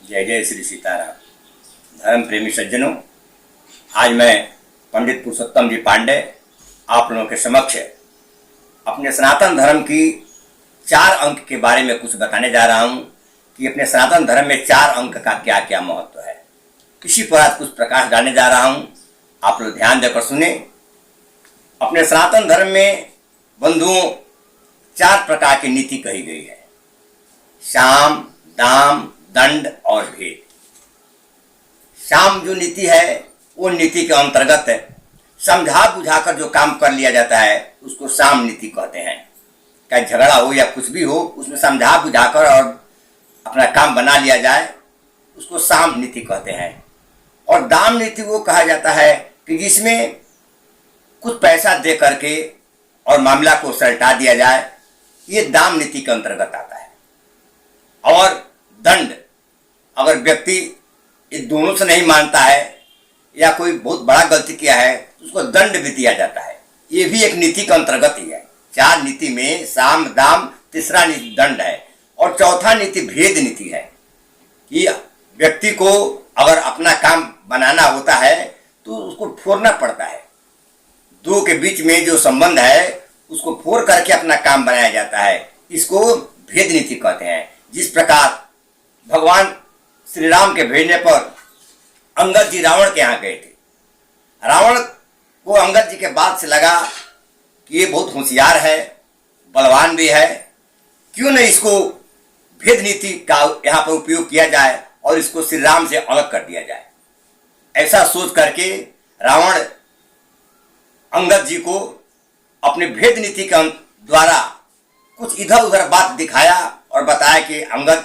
जय जय श्री सीताराम। धर्म प्रेमी सज्जनों, आज मैं पंडित पुरुषोत्तम जी पांडे आप लोगों के समक्ष अपने सनातन धर्म की 4 अंक के बारे में कुछ बताने जा रहा हूं कि अपने सनातन धर्म में 4 अंक का क्या क्या महत्व है। इसी पर आज कुछ प्रकाश डालने जा रहा हूं, आप लोग ध्यान देकर सुने। अपने सनातन धर्म में बंधुओं 4 प्रकार की नीति कही गई है: साम, दाम, दंड और भेद। साम जो नीति है वो नीति के अंतर्गत समझा बुझाकर जो काम कर लिया जाता है उसको साम नीति कहते हैं। चाहे झगड़ा हो या कुछ भी हो, उसमें समझा बुझाकर और अपना काम बना लिया जाए उसको साम नीति कहते हैं। और दाम नीति वो कहा जाता है कि जिसमें कुछ पैसा दे करके और मामला को सलटा दिया जाए, ये दाम नीति के अंतर्गत आता है। और दंड, अगर व्यक्ति इन दोनों से नहीं मानता है या कोई बहुत बड़ा गलती किया है तो उसको दंड भी दिया जाता है। ये भी एक नीति के अंतर्गत ही है। 4 नीति में साम, दाम, तीसरा नीति दंड है और चौथा नीति भेद नीति है कि व्यक्ति को अगर अपना काम बनाना होता है तो उसको फोड़ना पड़ता है। दो के बीच में जो संबंध है उसको फोड़ करके अपना काम बनाया जाता है, इसको भेद नीति कहते हैं। जिस प्रकार भगवान श्री राम के भेजने पर अंगद जी रावण के यहाँ गए थे। रावण को अंगद जी के बात से लगा कि ये बहुत होशियार है, बलवान भी है, क्यों न इसको भेद नीति का यहाँ पर उपयोग किया जाए और इसको श्री राम से अलग कर दिया जाए। ऐसा सोच करके रावण अंगद जी को अपने भेद नीति के द्वारा कुछ इधर उधर बात दिखाया और बताया कि अंगद,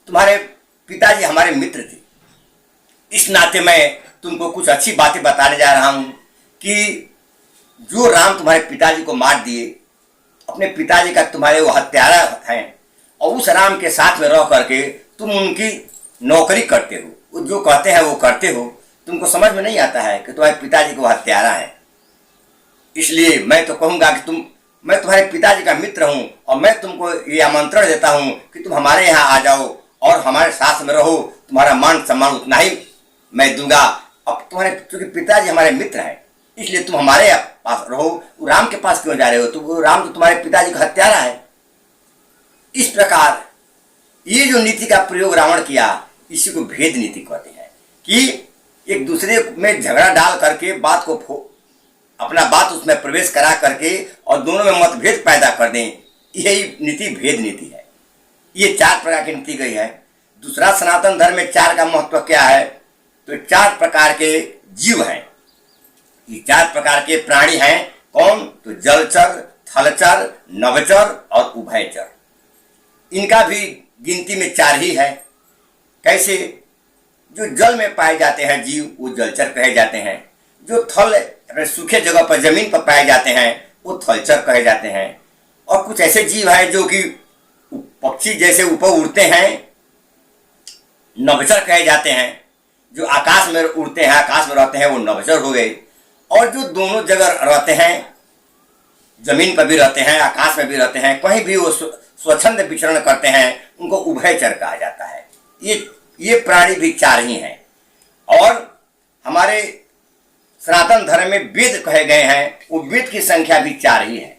तुम्हारे पिताजी हमारे मित्र थे, इस नाते मैं तुमको कुछ अच्छी बातें बताने जा रहा हूं कि जो राम तुम्हारे पिताजी को मार दिए, अपने पिताजी का तुम्हारे वो हत्यारा हैं और उस राम के साथ में रह करके तुम उनकी नौकरी करते हो, वो जो कहते हैं वो करते हो। तुमको समझ में नहीं आता है कि तुम्हारे पिताजी को हत्यारा है। इसलिए मैं तो कहूँगा कि मैं तुम्हारे पिताजी का मित्र हूँ और मैं तुमको ये आमंत्रण देता हूँ कि तुम हमारे यहाँ आ जाओ और हमारे साथ में रहो। तुम्हारा मान सम्मान उतना ही मैं दूंगा। अब तुम्हारे चूंकि पिताजी हमारे मित्र हैं इसलिए तुम हमारे पास रहो। राम के पास क्यों जा रहे हो? तो राम तो तुम्हारे पिताजी का हत्यारा है। इस प्रकार ये जो नीति का प्रयोग रावण किया, इसी को भेद नीति कहते हैं कि एक दूसरे में झगड़ा डाल करके बात को अपना बात उसमें प्रवेश करा करके और दोनों में मतभेद पैदा कर दें, यही नीति भेद नीति है। ये 4 प्रकार की नीति गई है। दूसरा, सनातन धर्म में 4 का महत्व क्या है? तो 4 प्रकार के जीव हैं, ये 4 प्रकार के प्राणी हैं। कौन? तो जलचर, थलचर, नभचर और उभयचर। इनका भी गिनती में 4 ही है। कैसे? जो जल में पाए जाते हैं जीव वो जलचर कहे जाते हैं। जो थल सूखे जगह पर जमीन पर पाए जाते हैं वो थलचर कहे जाते हैं। और कुछ ऐसे जीव हैं जो कि पक्षी जैसे ऊपर उड़ते हैं, नभचर कहे जाते हैं। जो आकाश में उड़ते हैं, आकाश में रहते हैं, वो नभचर हो गए। और जो दोनों जगह रहते हैं, जमीन पर भी रहते हैं, आकाश में भी रहते हैं, कहीं भी वो स्वच्छंद विचरण करते हैं, उनको उभयचर कहा जाता है। ये प्राणी भी 4 ही हैं। और हमारे सनातन धर्म में वेद कहे गए हैं, वो वेद की संख्या भी 4 ही है।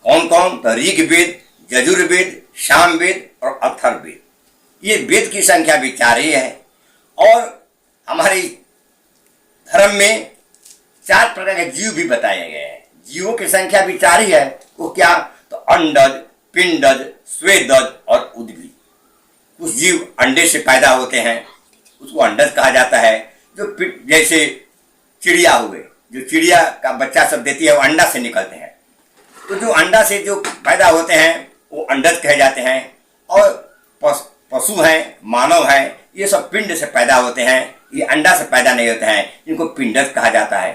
कौन कौन? तो ऋग्वेद, यजुर्वेद, सामवेद और अथर्ववेद। ये वेद की संख्या भी 4 ही है। और हमारे धर्म में 4 प्रकार के जीव भी बताए गए हैं। जीवों की संख्या भी 4 ही है। वो क्या? तो अंडज, पिंडज, स्वेदज और उद्भिद। कुछ जीव अंडे से पैदा होते हैं, उसको अंडज कहा जाता है। जो जैसे चिड़िया हुए, जो चिड़िया का बच्चा सब देती है वो अंडा से निकलते हैं, तो जो अंडा से जो पैदा होते हैं वो अंडज कहे जाते हैं। और पशु हैं, मानव हैं, ये सब पिंड से पैदा होते हैं, ये अंडा से पैदा नहीं होते हैं, इनको पिंडज कहा जाता है।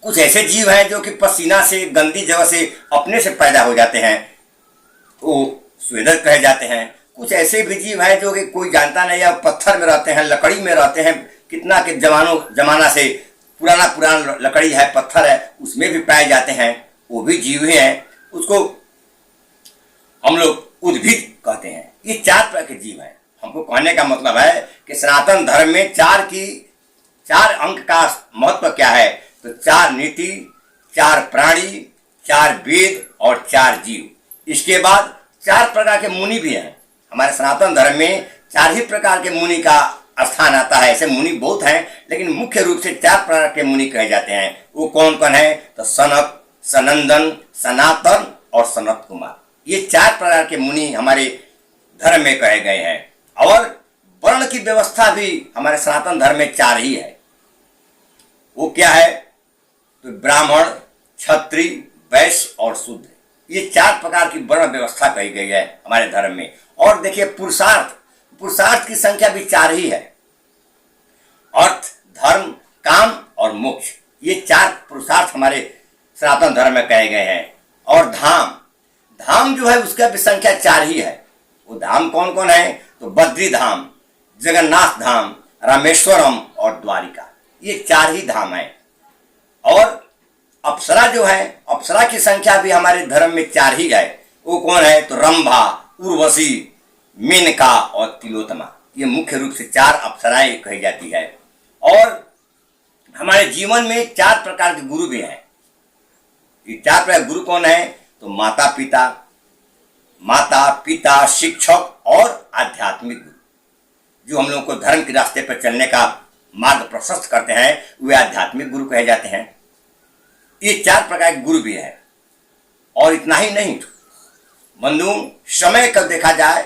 कुछ ऐसे जीव हैं जो कि पसीना से, गंदी जगह से अपने से पैदा हो जाते हैं, वो स्वेदज कहे जाते हैं। कुछ ऐसे भी जीव हैं जो कि कोई जानता नहीं है, पत्थर में रहते हैं, लकड़ी में रहते हैं, कितना के जमाना से पुराना लकड़ी है, पत्थर है, उसमें भी पाए जाते हैं, वो भी जीव ही हैं। उसको हम लोग उद्भिद कहते हैं। ये 4 प्रकार के जीव हैं। हमको कहने का मतलब है कि सनातन धर्म में चार अंक का महत्व क्या है, तो 4 नीति, 4 प्राणी, 4 वेद और 4 जीव। इसके बाद 4 प्रकार के मुनि भी हैं। हमारे सनातन धर्म में 4 ही प्रकार के मुनि का स्थान आता है। ऐसे मुनि बहुत हैं, लेकिन मुख्य रूप से 4 प्रकार के मुनि कहे जाते हैं। वो कौन कौन है, तो सनक, सनंदन, सनातन और सनत कुमार। ये 4 प्रकार के मुनि हमारे धर्म में कहे गए हैं। और वर्ण की व्यवस्था भी हमारे सनातन धर्म में 4 ही है। वो क्या है, तो ब्राह्मण, क्षत्रिय, वैश्य और शूद्र। ये 4 प्रकार की वर्ण व्यवस्था कही गई है हमारे धर्म में। और देखिए पुरुषार्थ की संख्या भी 4 ही है। अर्थ, धर्म, काम और मोक्ष, ये 4 पुरुषार्थ हमारे सनातन धर्म में कहे गए हैं। और धाम जो है उसका भी संख्या 4 ही है। वो धाम कौन कौन है, तो बद्री धाम, जगन्नाथ धाम, रामेश्वरम और द्वारिका, ये 4 ही धाम है। और अप्सरा जो है, अप्सरा की संख्या भी हमारे धर्म में 4 ही है। वो कौन है, तो रंभा, उर्वशी, मेनका और तिलोत्तमा। ये मुख्य रूप से 4 अप्सराएं कही जाती है। और हमारे जीवन में 4 प्रकार के गुरु भी हैं। ये 4 प्रकार गुरु कौन है, तो माता पिता, शिक्षक और आध्यात्मिक गुरु, जो हम लोग को धर्म के रास्ते पर चलने का मार्ग प्रशस्त करते हैं, वे आध्यात्मिक गुरु कहे जाते हैं। ये 4 प्रकार के गुरु भी है। और इतना ही नहीं बंधु, समय का देखा जाए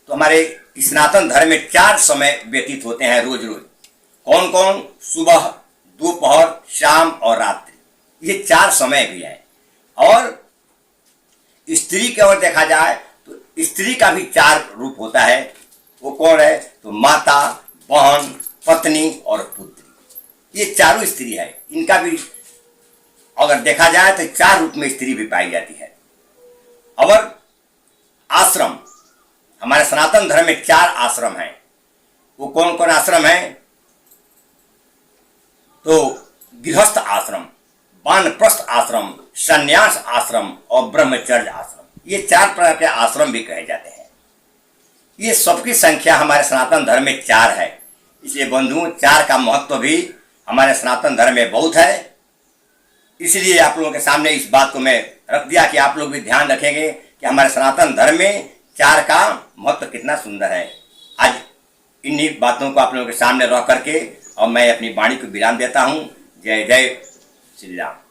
तो हमारे सनातन धर्म में 4 समय व्यतीत होते हैं रोज रोज। कौन कौन, सुबह, दोपहर, शाम और रात्रि, ये 4 समय भी है। और स्त्री की ओर देखा जाए तो स्त्री का भी 4 रूप होता है। वो कौन है, तो माता, बहन, पत्नी और पुत्री, ये चारों स्त्री है। इनका भी अगर देखा जाए तो 4 रूप में स्त्री भी पाई जाती है। और आश्रम, हमारे सनातन धर्म में 4 आश्रम हैं। वो कौन कौन आश्रम है, तो गृहस्थ आश्रम, वानप्रस्थ आश्रम, संन्यास आश्रम और ब्रह्मचर्य आश्रम, ये 4 प्रकार के आश्रम भी कहे जाते हैं। ये सबकी संख्या हमारे सनातन धर्म में 4 है। इसलिए बंधु, 4 का महत्व भी हमारे सनातन धर्म में बहुत है। इसलिए आप लोगों के सामने इस बात को मैं रख दिया कि आप लोग भी ध्यान रखेंगे कि हमारे सनातन धर्म में 4 का महत्व कितना सुंदर है। आज इन्हीं बातों को आप लोगों के सामने रख करके और मैं अपनी वाणी को विराम देता हूँ। जय जय श्री राम।